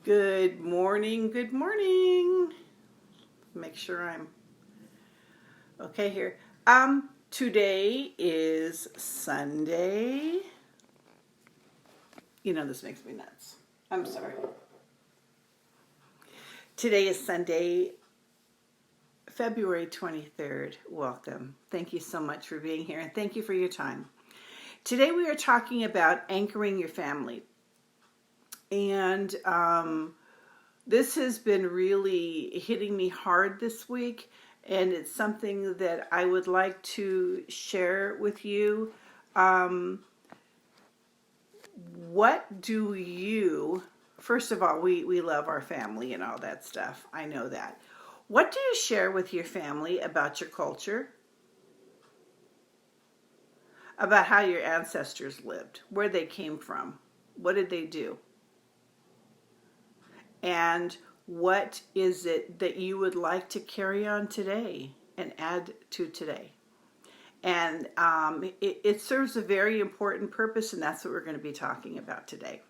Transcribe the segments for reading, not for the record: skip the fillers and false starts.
Good morning, good morning. Make sure I'm okay here. Today is Sunday. You know, this makes me nuts. I'm sorry. Today is Sunday, February 23rd. Welcome. Thank you so much for being here and thank you for your time. Today we are talking about anchoring your family. And this has been really hitting me hard this week, and it's something that I would like to share with you. What do you, first of all, we love our family and all that stuff. I know that. What do you share with your family about your culture? About how your ancestors lived, where they came from, what did they do? And what is it that you would like to carry on today and add to today? And it serves a very important purpose, and that's what we're going to be talking about today.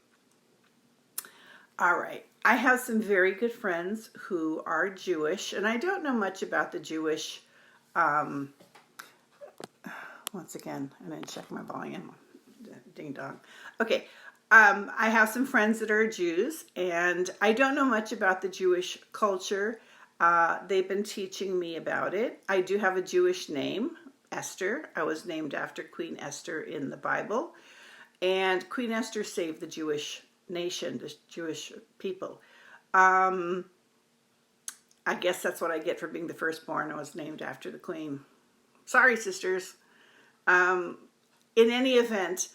All right. I have some very good friends who are Jewish, and I don't know much about the Jewish. Once again, I didn't check my volume. Ding dong. Okay. I have some friends that are Jews, and I don't know much about the Jewish culture. They've been teaching me about it. I do have a Jewish name, Esther. I was named after Queen Esther in the Bible, and Queen Esther saved the Jewish nation, the Jewish people. I guess that's what I get for being the firstborn. I was named after the Queen. Sorry, sisters. In any event,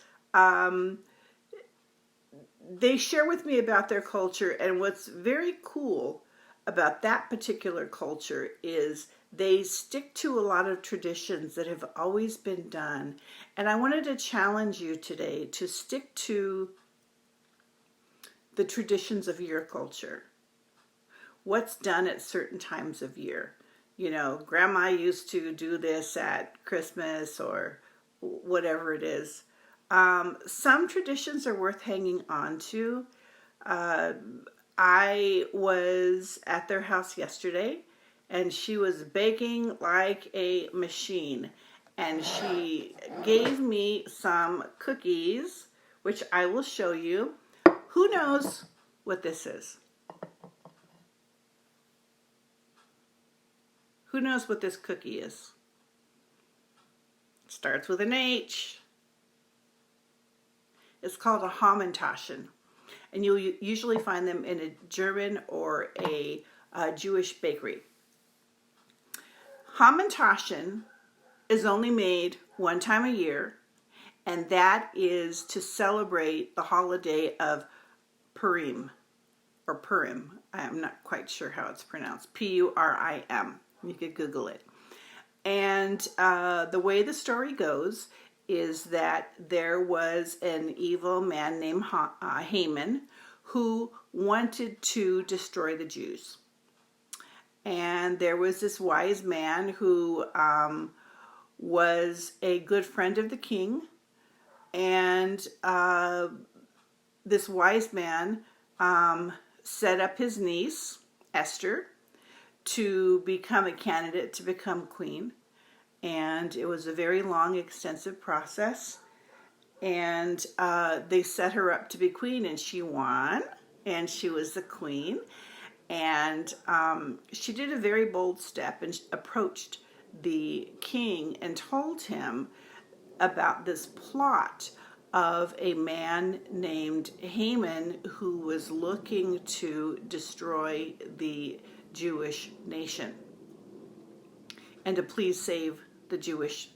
they share with me about their culture, and what's very cool about that particular culture is they stick to a lot of traditions that have always been done. And I wanted to challenge you today to stick to the traditions of your culture. What's done at certain times of year. You know, grandma used to do this at Christmas or whatever it is. Some traditions are worth hanging on to. I was at their house yesterday, and she was baking like a machine. And she gave me some cookies, which I will show you. Who knows what this is? Who knows what this cookie is? It starts with an H. It's called a Hamantaschen, and you'll usually find them in a German or a Jewish bakery. Hamantaschen is only made one time a year, and that is to celebrate the holiday of Purim, or Purim. I'm not quite sure how it's pronounced. Purim. You could Google it. And the way the story goes is that there was an evil man named Haman who wanted to destroy the Jews. And there was this wise man who was a good friend of the king. And this wise man set up his niece, Esther, to become a candidate to become queen. And it was a very long, extensive process. And they set her up to be queen, and she won. And she was the queen. And she did a very bold step and approached the king and told him about this plot of a man named Haman who was looking to destroy the Jewish nation and to please save the Jewish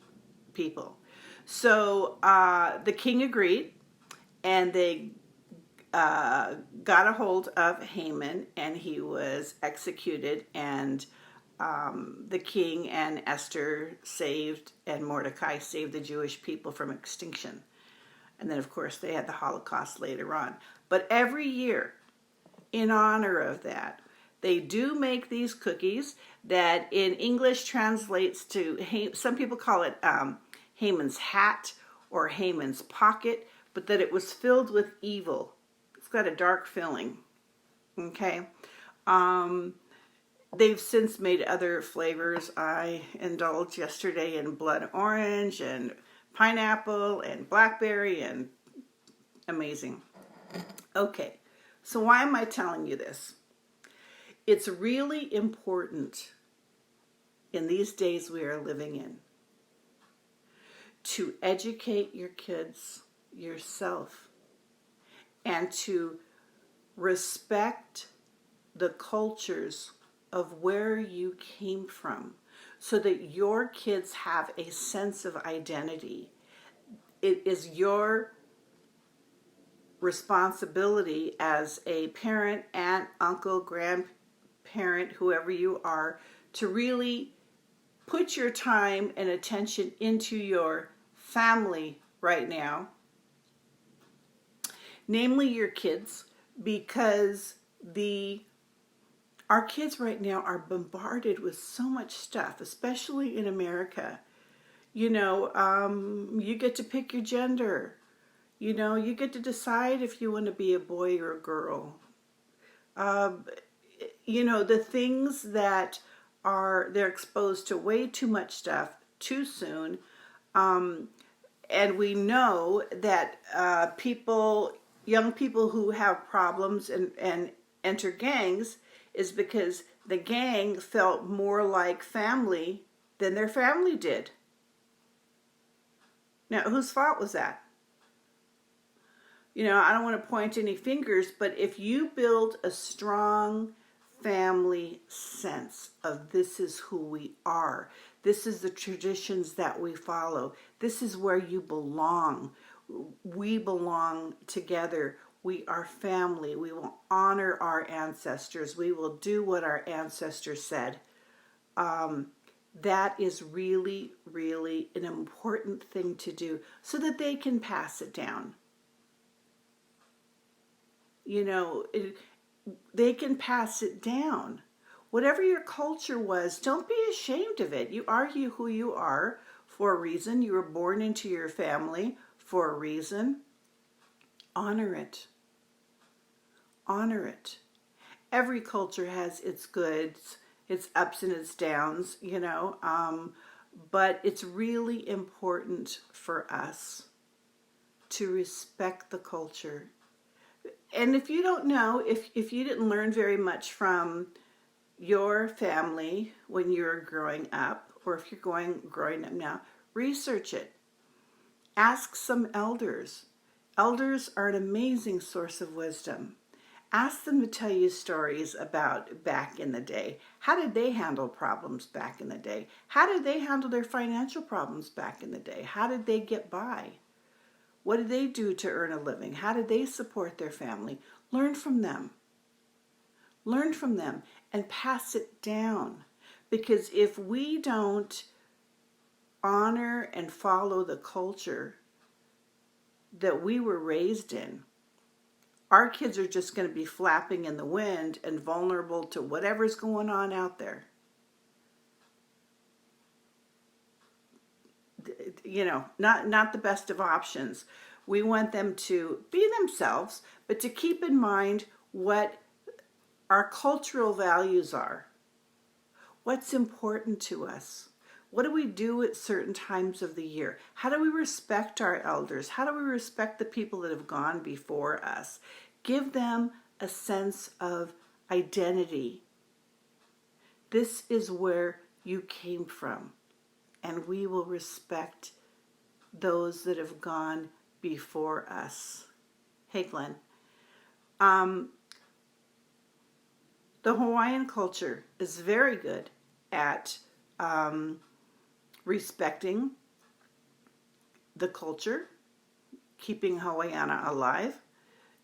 people. So the king agreed, and they got a hold of Haman, and he was executed, and the king and Esther saved, and Mordecai saved the Jewish people from extinction. And then, of course, they had the Holocaust later on. But every year, in honor of that, they do make these cookies that in English translates to, some people call it Haman's hat or Haman's pocket, but that it was filled with evil. It's got a dark filling. Okay. Um, they've since made other flavors. I indulged yesterday in blood orange and pineapple and blackberry, and amazing. Okay. So why am I telling you this? It's really important in these days we are living in to educate your kids yourself and to respect the cultures of where you came from so that your kids have a sense of identity. It is your responsibility as a parent, aunt, uncle, grandparent, whoever you are, to really put your time and attention into your family right now, namely your kids, because our kids right now are bombarded with so much stuff, especially in America. You get to pick your gender. You get to decide if you want to be a boy or a girl. The things that they're exposed to way too much stuff too soon. And we know that young people who have problems and enter gangs is because the gang felt more like family than their family did. Now, whose fault was that? I don't want to point any fingers, but if you build a strong family sense of this is who we are, this is the traditions that we follow, this is where you belong, we belong together, we are family, we will honor our ancestors, we will do what our ancestors said. That is really, really an important thing to do so that they can pass it down. They can pass it down. Whatever your culture was, don't be ashamed of it. You are who you are for a reason. You were born into your family for a reason. Honor it. Honor it. Every culture has its goods, its ups and its downs, but it's really important for us to respect the culture. And if you don't know, if you didn't learn very much from your family when you were growing up, or if you're growing up now, research it. Ask some elders. Elders are an amazing source of wisdom. Ask them to tell you stories about back in the day. How did they handle problems back in the day? How did they handle their financial problems back in the day? How did they get by? What did they do to earn a living? How did they support their family? Learn from them. Learn from them and pass it down. Because if we don't honor and follow the culture that we were raised in, our kids are just going to be flapping in the wind and vulnerable to whatever's going on out there. Not the best of options. We want them to be themselves, but to keep in mind what our cultural values are. What's important to us? What do we do at certain times of the year? How do we respect our elders? How do we respect the people that have gone before us? Give them a sense of identity. This is where you came from, and we will respect those that have gone before us. Hey, Glenn. The Hawaiian culture is very good at respecting the culture, keeping Hawaiiana alive,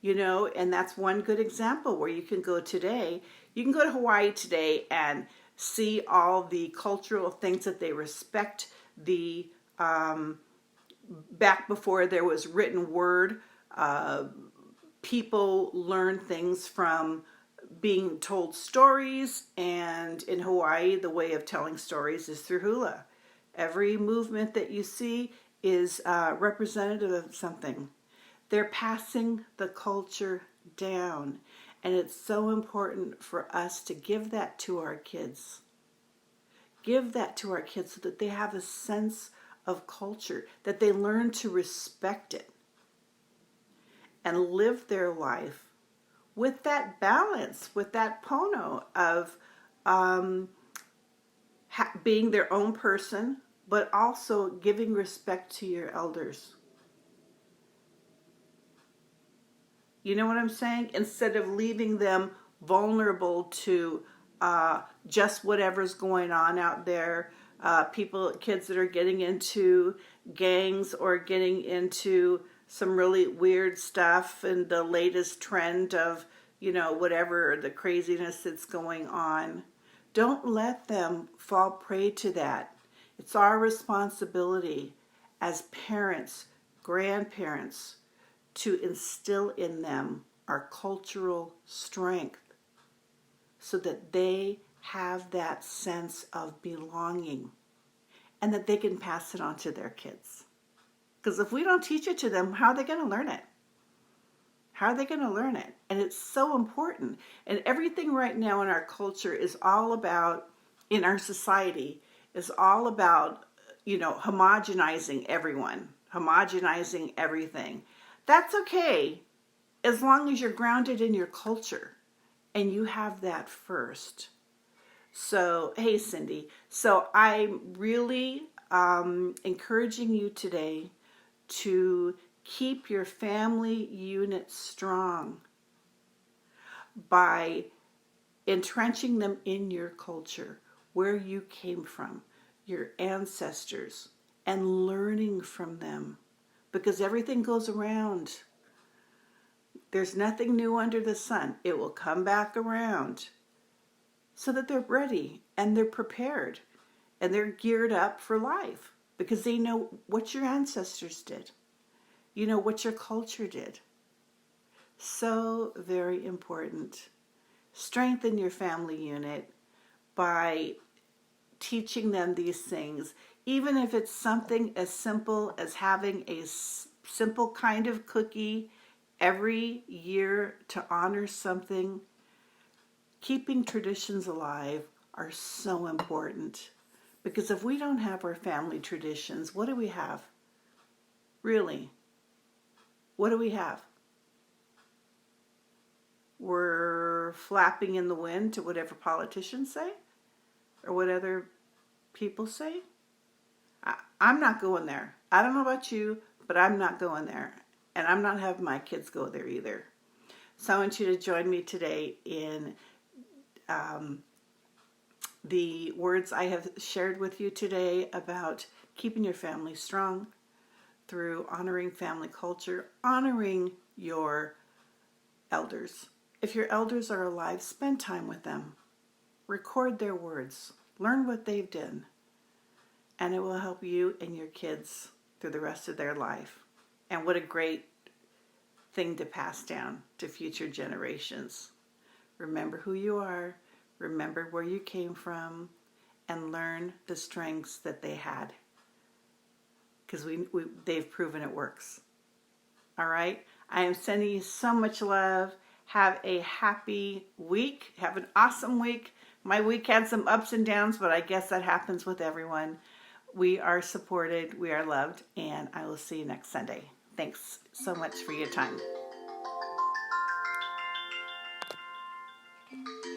and that's one good example where you can go today. You can go to Hawaii today and see all the cultural things that they respect. Back before there was written word, people learn things from being told stories, and in Hawaii, the way of telling stories is through hula. Every movement that you see is representative of something. They're passing the culture down, And it's so important for us to give that to our kids. Give that to our kids so that they have a sense of culture, that they learn to respect it and live their life with that balance, with that pono of being their own person, but also giving respect to your elders. You know what I'm saying? Instead of leaving them vulnerable to just whatever's going on out there, kids that are getting into gangs or getting into some really weird stuff and the latest trend of, whatever the craziness that's going on. Don't let them fall prey to that. It's our responsibility as parents, grandparents, to instill in them our cultural strength so that they have that sense of belonging and that they can pass it on to their kids. Because if we don't teach it to them, how are they going to learn it? How are they going to learn it? And it's so important. And everything right now in our culture is all about, in our society, is all about, homogenizing everyone, homogenizing everything. That's okay as long as you're grounded in your culture and you have that first. So, hey, Cindy. So I'm really encouraging you today to keep your family unit strong by entrenching them in your culture, where you came from, your ancestors, and learning from them. Because everything goes around. There's nothing new under the sun. It will come back around so that they're ready and they're prepared and they're geared up for life because they know what your ancestors did. You know what your culture did. So very important. Strengthen your family unit by teaching them these things, even if it's something as simple as having a simple kind of cookie every year to honor something. Keeping traditions alive are so important, because if we don't have our family traditions, what do we have? Really? What do we have? We're flapping in the wind to whatever politicians say or what other people say. I'm not going there. I don't know about you, but I'm not going there. And I'm not having my kids go there either. So I want you to join me today in the words I have shared with you today about keeping your family strong through honoring family culture, honoring your elders. If your elders are alive, spend time with them. Record their words. Learn what they've done. And it will help you and your kids through the rest of their life. And what a great thing to pass down to future generations. Remember who you are, remember where you came from, and learn the strengths that they had. Because they've proven it works. All right? I am sending you so much love. Have a happy week. Have an awesome week. My week had some ups and downs, but I guess that happens with everyone. We are supported, we are loved, and I will see you next Sunday. Thanks so much for your time.